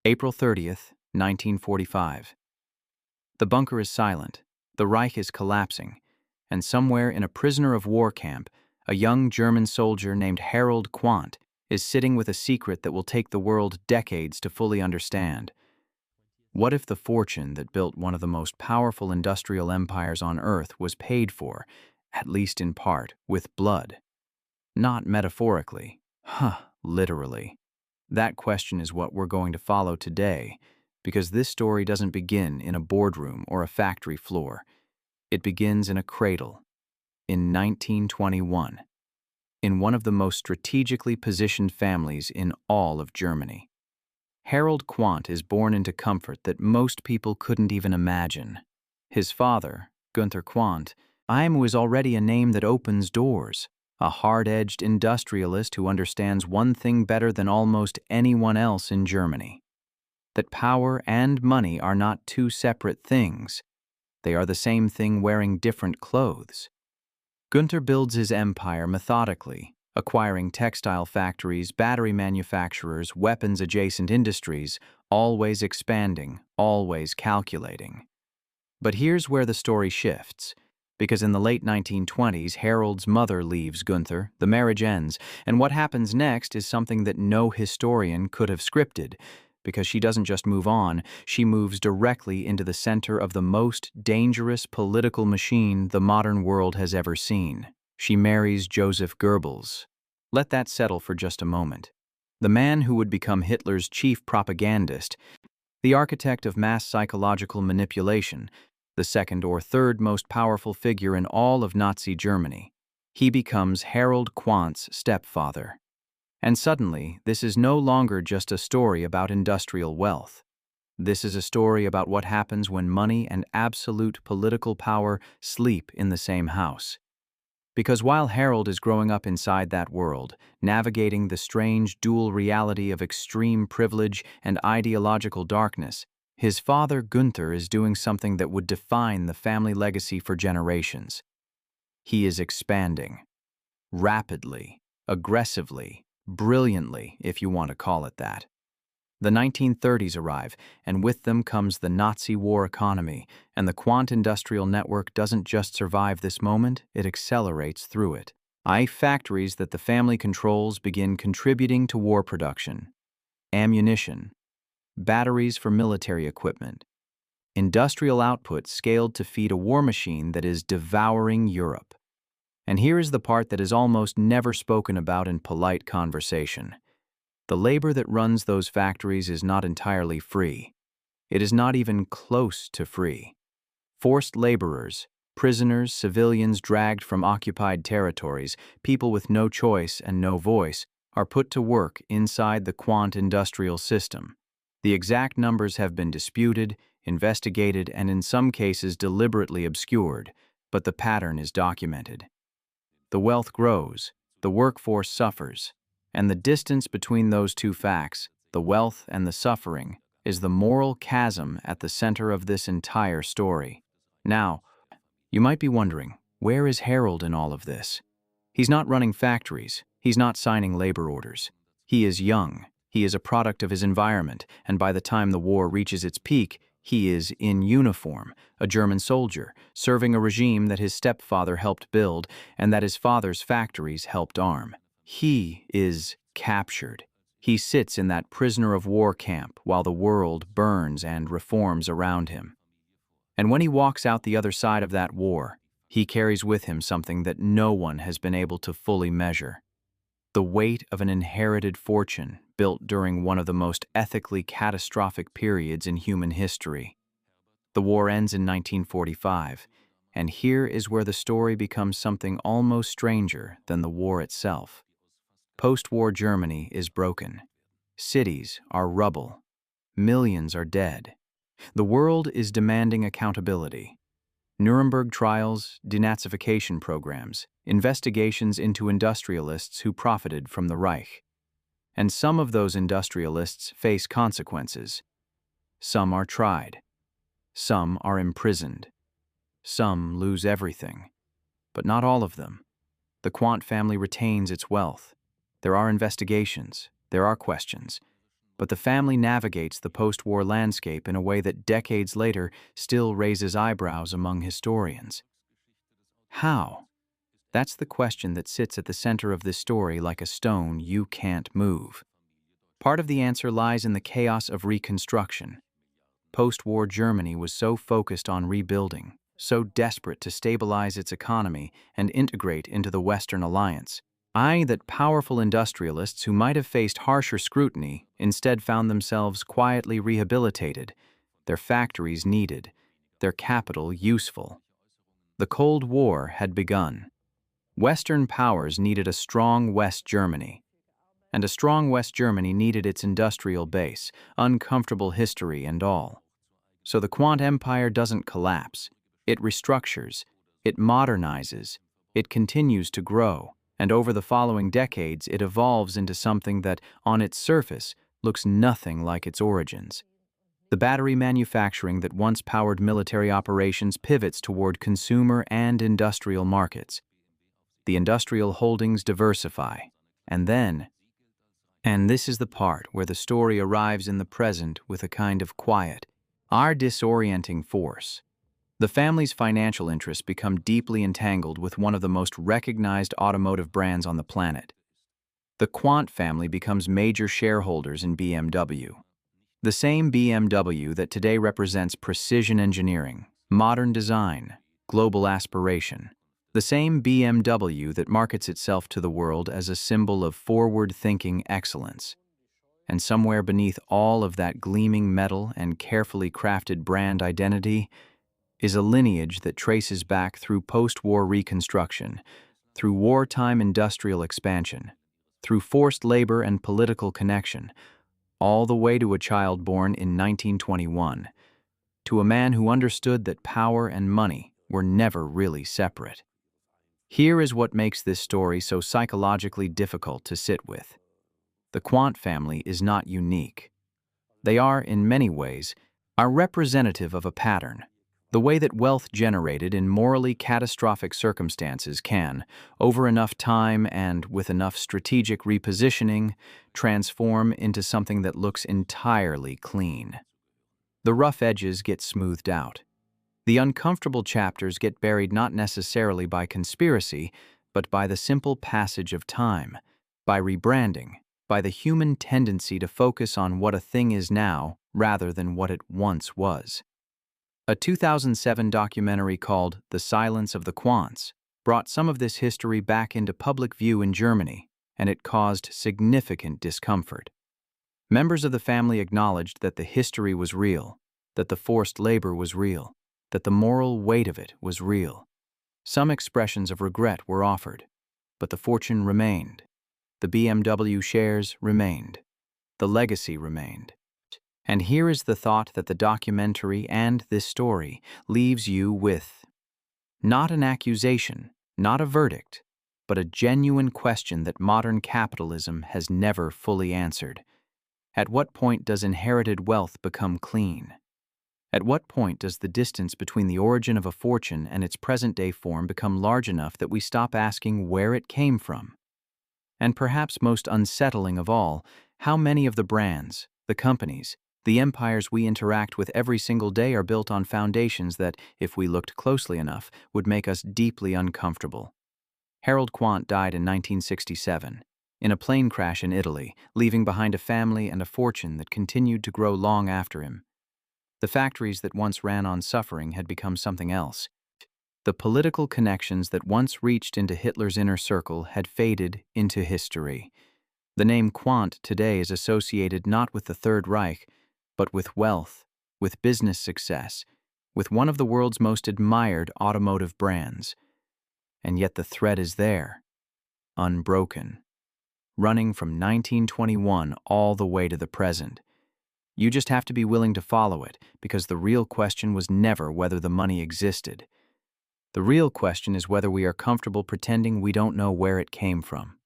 April 30th, 1945. The bunker is silent, the Reich is collapsing, and somewhere in a prisoner of war camp, a young German soldier named Harold Quandt is sitting with a secret that will take the world decades to fully understand. What if the fortune that built one of the most powerful industrial empires on Earth was paid for, at least in part, with blood? Not metaphorically, literally. That question is what we're going to follow today, because this story doesn't begin in a boardroom or a factory floor. It begins in a cradle, in 1921, in one of the most strategically positioned families in all of Germany. Harold Quandt is born into comfort that most people couldn't even imagine. His father, Gunther Quandt, was already a name that opens doors, a hard-edged industrialist who understands one thing better than almost anyone else in Germany: that power and money are not two separate things. They are the same thing wearing different clothes. Gunther builds his empire methodically, acquiring textile factories, battery manufacturers, weapons-adjacent industries, always expanding, always calculating. But here's where the story shifts, because in the late 1920s, Harold's mother leaves Gunther, the marriage ends, and what happens next is something that no historian could have scripted, because she doesn't just move on, she moves directly into the center of the most dangerous political machine the modern world has ever seen. She marries Joseph Goebbels. Let that settle for just a moment. The man who would become Hitler's chief propagandist, the architect of mass psychological manipulation, the second or third most powerful figure in all of Nazi Germany. He becomes Harold Quandt's stepfather. And suddenly, this is no longer just a story about industrial wealth. This is a story about what happens when money and absolute political power sleep in the same house. Because while Harold is growing up inside that world, navigating the strange dual reality of extreme privilege and ideological darkness, his father Gunther is doing something that would define the family legacy for generations. He is expanding. Rapidly, aggressively, brilliantly, if you want to call it that. The 1930s arrive, and with them comes the Nazi war economy, and the Quandt industrial network doesn't just survive this moment, it accelerates through it. Factories that the family controls begin contributing to war production. Ammunition, batteries for military equipment, industrial output scaled to feed a war machine that is devouring Europe. And here is the part that is almost never spoken about in polite conversation. The labor that runs those factories is not entirely free. It is not even close to free. Forced laborers, prisoners, civilians dragged from occupied territories, people with no choice and no voice, are put to work inside the Quandt industrial system. The exact numbers have been disputed, investigated, and in some cases deliberately obscured, but the pattern is documented. The wealth grows, the workforce suffers, and the distance between those two facts, the wealth and the suffering, is the moral chasm at the center of this entire story. Now, you might be wondering, where is Harold in all of this? He's not running factories, he's not signing labor orders. He is young, he is a product of his environment, and by the time the war reaches its peak, he is in uniform, a German soldier, serving a regime that his stepfather helped build and that his father's factories helped arm. He is captured. He sits in that prisoner of war camp while the world burns and reforms around him. And when he walks out the other side of that war, he carries with him something that no one has been able to fully measure: the weight of an inherited fortune built during one of the most ethically catastrophic periods in human history. The war ends in 1945, and here is where the story becomes something almost stranger than the war itself. Post-war Germany is broken. Cities are rubble. Millions are dead. The world is demanding accountability. Nuremberg trials, denazification programs, investigations into industrialists who profited from the Reich. And some of those industrialists face consequences. Some are tried. Some are imprisoned. Some lose everything. But not all of them. The Quandt family retains its wealth. There are investigations. There are questions. but the family navigates the post-war landscape in a way that decades later still raises eyebrows among historians. How? That's the question that sits at the center of this story like a stone you can't move. Part of the answer lies in the chaos of reconstruction. Post-war Germany was so focused on rebuilding, so desperate to stabilize its economy and integrate into the Western alliance, that powerful industrialists who might have faced harsher scrutiny instead found themselves quietly rehabilitated, their factories needed, their capital useful. The Cold War had begun. Western powers needed a strong West Germany, and a strong West Germany needed its industrial base, uncomfortable history and all. So the Quandt Empire doesn't collapse. It restructures, it modernizes, it continues to grow, and over the following decades it evolves into something that, on its surface, looks nothing like its origins. The battery manufacturing that once powered military operations pivots toward consumer and industrial markets. The industrial holdings diversify, and this is the part where the story arrives in the present with a kind of quiet, disorienting force. The family's financial interests become deeply entangled with one of the most recognized automotive brands on the planet. The Quandt family becomes major shareholders in BMW. The same BMW that today represents precision engineering, modern design, global aspiration. The same BMW that markets itself to the world as a symbol of forward-thinking excellence. And somewhere beneath all of that gleaming metal and carefully crafted brand identity is a lineage that traces back through post-war reconstruction, through wartime industrial expansion, through forced labor and political connection, all the way to a child born in 1921, to a man who understood that power and money were never really separate. Here is what makes this story so psychologically difficult to sit with. The Quandt family is not unique. They are, in many ways, representative of a pattern. The way that wealth generated in morally catastrophic circumstances can, over enough time and with enough strategic repositioning, transform into something that looks entirely clean. The rough edges get smoothed out. The uncomfortable chapters get buried not necessarily by conspiracy, but by the simple passage of time, by rebranding, by the human tendency to focus on what a thing is now rather than what it once was. A 2007 documentary called The Silence of the Quandts brought some of this history back into public view in Germany, and it caused significant discomfort. Members of the family acknowledged that the history was real, that the forced labor was real, that the moral weight of it was real. Some expressions of regret were offered, but the fortune remained. The BMW shares remained. The legacy remained. And here is the thought that the documentary and this story leaves you with. Not an accusation, not a verdict, but a genuine question that modern capitalism has never fully answered. At what point does inherited wealth become clean? At what point does the distance between the origin of a fortune and its present-day form become large enough that we stop asking where it came from? And perhaps most unsettling of all, how many of the brands, the companies, the empires we interact with every single day are built on foundations that, if we looked closely enough, would make us deeply uncomfortable. Harold Quandt died in 1967, in a plane crash in Italy, leaving behind a family and a fortune that continued to grow long after him. The factories that once ran on suffering had become something else. The political connections that once reached into Hitler's inner circle had faded into history. The name Quandt today is associated not with the Third Reich, but with wealth, with business success, with one of the world's most admired automotive brands. And yet the thread is there, unbroken, running from 1921 all the way to the present. You just have to be willing to follow it, because the real question was never whether the money existed. The real question is whether we are comfortable pretending we don't know where it came from.